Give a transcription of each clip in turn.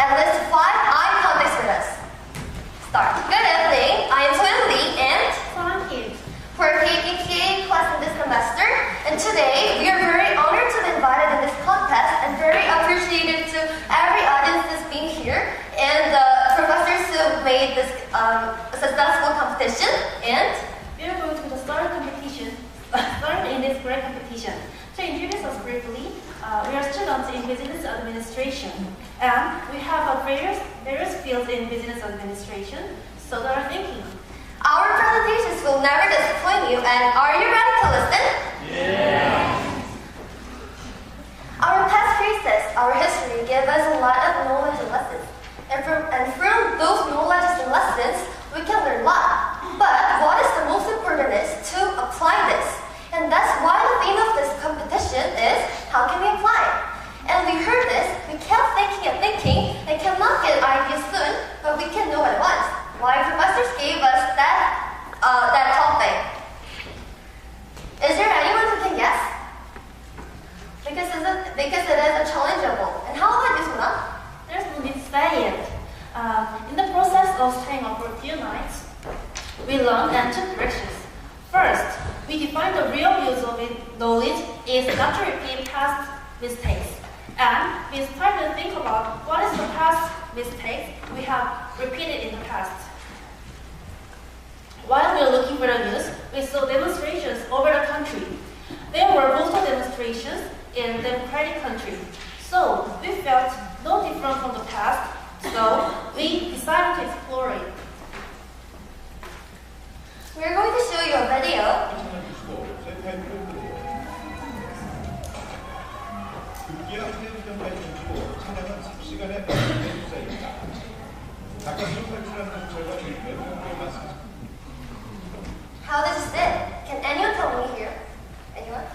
at least 5 eye contacts with us. Start. Good evening. I am Sohyeon and Soran for PAEPC class in this semester, and today we are very honored to be invited in this contest and very appreciated to every audience that's been here and the professors who made this successful competition. And we are going to start competition. Start in this great competition. To introduce us briefly, we are students in business administration, and we have various fields in business administration. So they are thinking. Our presentations will never disappoint you, and are you ready to listen? Yeah. Our past cases, our history give us a lot of knowledge and lessons. And from those knowledge and lessons, we can learn a lot. But what is the most important is to apply this. And that's why the theme of this competition is, how can we apply it? And we heard this, we kept thinking and cannot get ideas soon, but we can know at once. Why professors gave us that topic. Is there anyone who can guess? Because it is a challengeable. And how about this one? There's no need to say it. In the process of staying up for a few nights, we learned and took directions. First, we defined the real use of knowledge is not to repeat past mistakes. And we started to think about what is the past mistakes we have repeated in the past. While we were looking for the news, we saw demonstrations over the country. There were also demonstrations in democratic countries. So we felt no different from the past, so we decided to explore it. We're going to show you a video. How this is it? Can anyone tell me here? Anyone?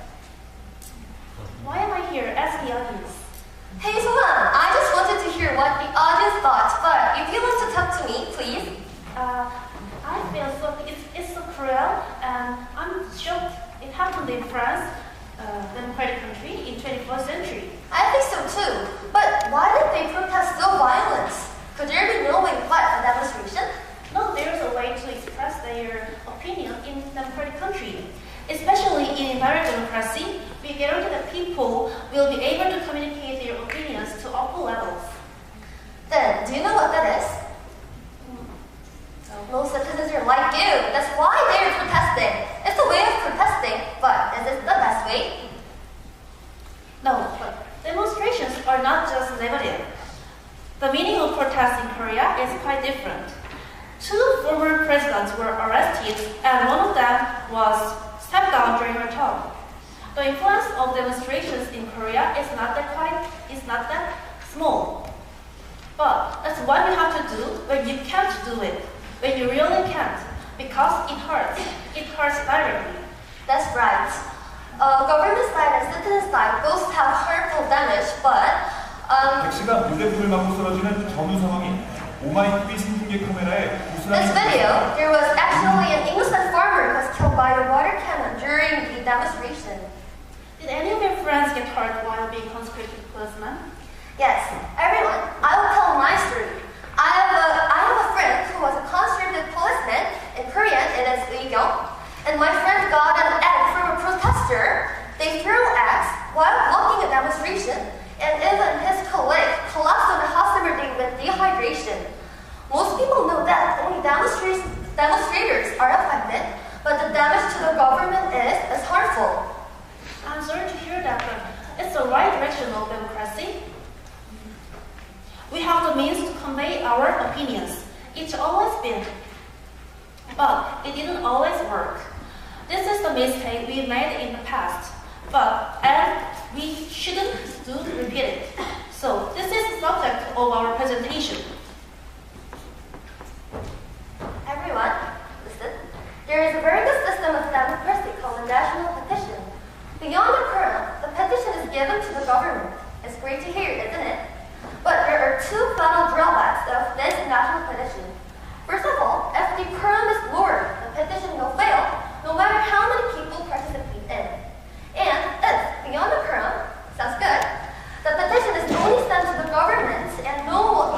Why am I here? Ask the audience. Hey Soran, I just wanted to hear what the audience thought, but if you want to talk to me, please. I feel so, it's so cruel, and I'm shocked it happened in France, democratic country, in 21st century. I think so too, but why did they protest so violent? Could there be no way to fight a demonstration? No, there's a way to express their opinion in democratic country. Especially in direct democracy, we guarantee that people will be able to communicate their opinions to all levels. Then, do you know what that is? Most citizens are like you. That's why they are protesting. It's a way of protesting, but is it the best way? No, but demonstrations are not just negative. The meaning of protest in Korea is quite different. 2 former presidents were arrested, and one of them was stepped down during her term. The influence of demonstrations in Korea is not that small. But that's what you have to do when you can't do it. When you really can't, because it hurts. It hurts directly. That's right. Government side and citizen side both have harmful damage, but 택시가 무대불을 맞고 쓰러지는 전후 상황이 오마이TV 생중계 카메라에 this video, there was actually an innocent farmer who was killed by a water cannon during the demonstration. Did any of your friends get hurt while being conscripted policemen? Yes, everyone. I will tell my story. I have a friend who was a conscripted policeman. In Korean, it is Sohyeon. And my friend got an egg from a protester. They threw eggs while blocking a demonstration, and even his colleague collapsed on the hospital with dehydration. Most people know that only demonstrators are affected, but the damage to the government is harmful. I'm sorry to hear that, but it's the right direction of democracy. We have the means to convey our opinions. It's always been. But it didn't always work. This is the mistake we made in the past. And we shouldn't repeat it. So this is the subject of our presentation. Everyone, listen. There is a very good system of democracy called the national petition. Beyond the Quran, the petition is given to the government. It's great to hear, isn't it? But there are 2 fatal drawbacks of this national petition. First of all, if the Quran is lowered, the petition will fail, no matter how many people participate in. And if, beyond the Quran, sounds good, the petition is only sent to the government and no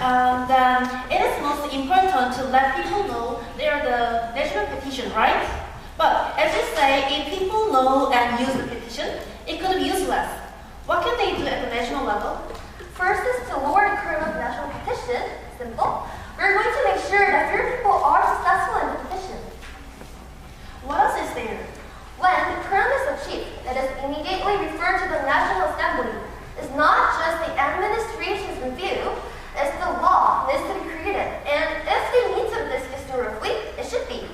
Then it is most important to let people know they are the national petition, right? But as you say, if people know and use the petition, it could be useless. What can they do at the national level? First is to lower the current of national petition. Simple. We're going to make sure that fewer people are successful in the petition. What else is there? When the quorum is achieved, it is immediately referred to the National Assembly. It's not just the administration's review, it's the law needs to be created. And if they need to discuss thoroughly, it should be.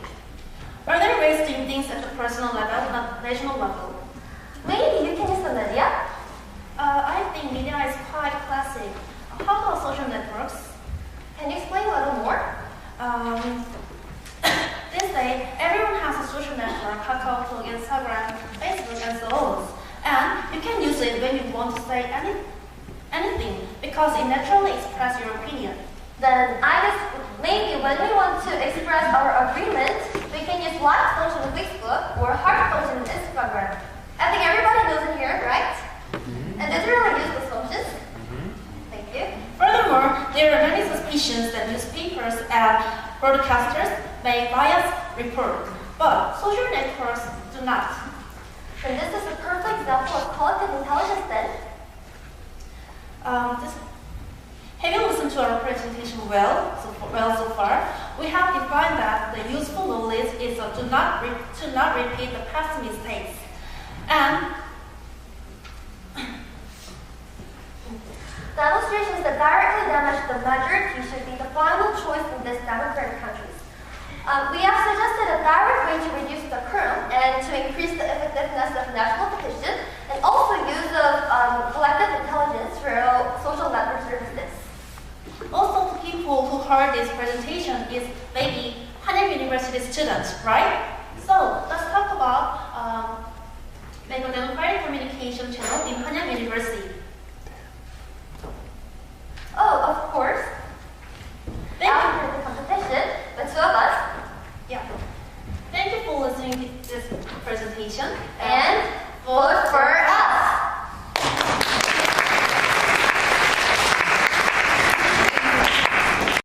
Are there ways doing things at the personal level, not national level? Maybe you can use the media. I think media is quite classic. How about social networks? Can you explain a little more? This day, everyone has a social network, Kakao, Instagram, Facebook, and so on. And you can use it when you want to say anything, because it naturally expresses your opinion. Then I guess maybe when we want to express our agreement, we can use like function on Facebook or heart function on Instagram. I think everybody knows it here, right? And these are really useful functions. Thank you. Furthermore, there are many suspicions that newspapers and broadcasters make biased reports, but social networks do not. And this is a perfect example of collective intelligence then. Have you listened to our presentation well so far? We have defined that the useful knowledge is to not repeat the past mistakes. And demonstrations that directly damage the majority should be the final choice in these democratic countries. We have suggested a direct way to reduce the quorum and to increase the effectiveness of national petition, and also use of collective intelligence through social network services. most of the people who heard this presentation is maybe 100 university students, right?